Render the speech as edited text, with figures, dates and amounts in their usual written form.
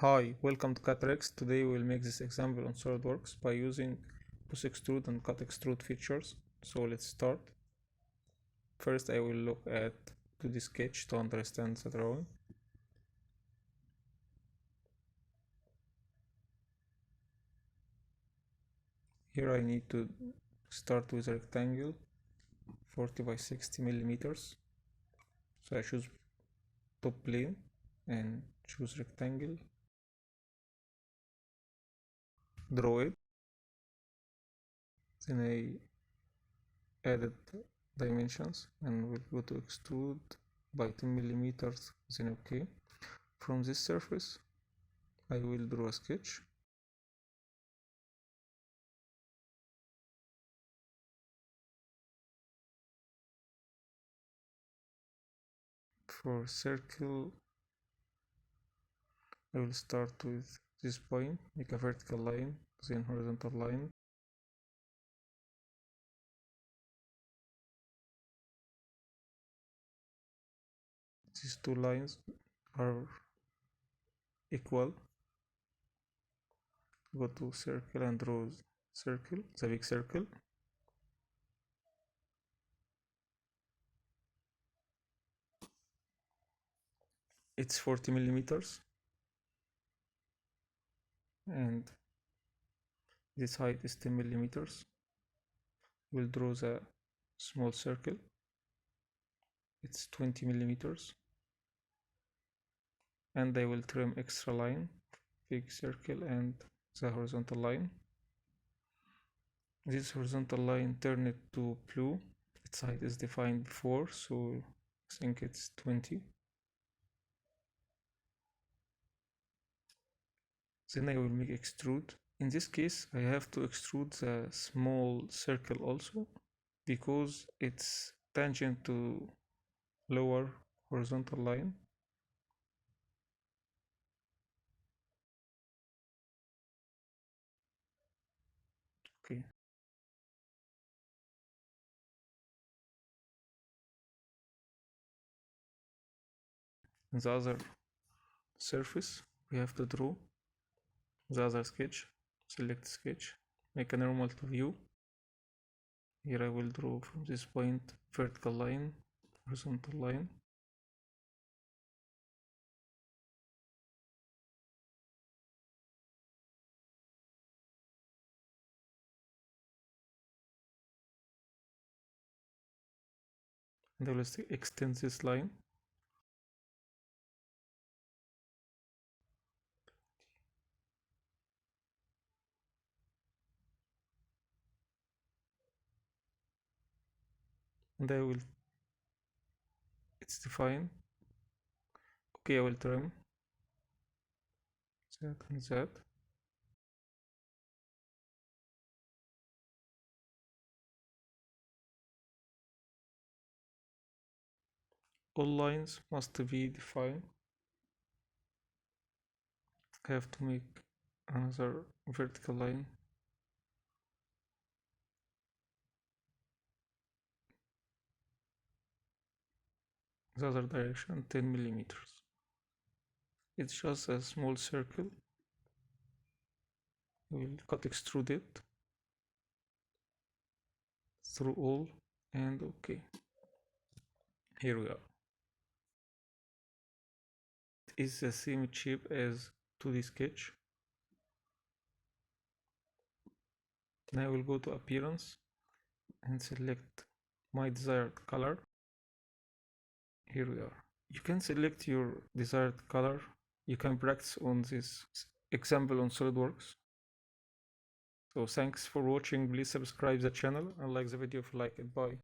Hi, welcome to CutRX. Today we'll make this example on Solidworks by using push extrude and cut extrude features. So let's start. First I will look at 2D sketch to understand the drawing. Here I need to start with a rectangle 40 by 60 millimeters. So I choose top plane and choose rectangle, draw it, then I added dimensions and we'll go to extrude by 10 millimeters, then OK. From this surface I will draw a sketch. For circle I will start with this point, make a vertical line, then horizontal line. These two lines are equal. Go to circle and draw circle, the big circle. It's 40 millimeters and this height is 10 millimeters. We'll draw the small circle. It's 20 millimeters and I will trim extra line, big circle and the horizontal line. This horizontal line, turn it to blue. Its height is defined before, so I think it's 20. Then I will make extrude. In this case I have to extrude the small circle also because it's tangent to lower horizontal line. Okay. In the other surface we have to draw the other sketch. Select sketch, make a normal to view. Here I will draw from this point vertical line, horizontal line. And I will extend this line. And it's defined. Okay, I will trim that and that. All lines must be defined. I have to make another vertical line. The other direction 10 millimeters. It's just a small circle. We'll cut extrude it through all and okay. Here we are. It is the same shape as 2D sketch. Now I will go to appearance and select my desired color. Here we are. You can select your desired color. You can practice on this example on Solidworks. So thanks for watching. Please subscribe the channel and like the video if you like it. Bye.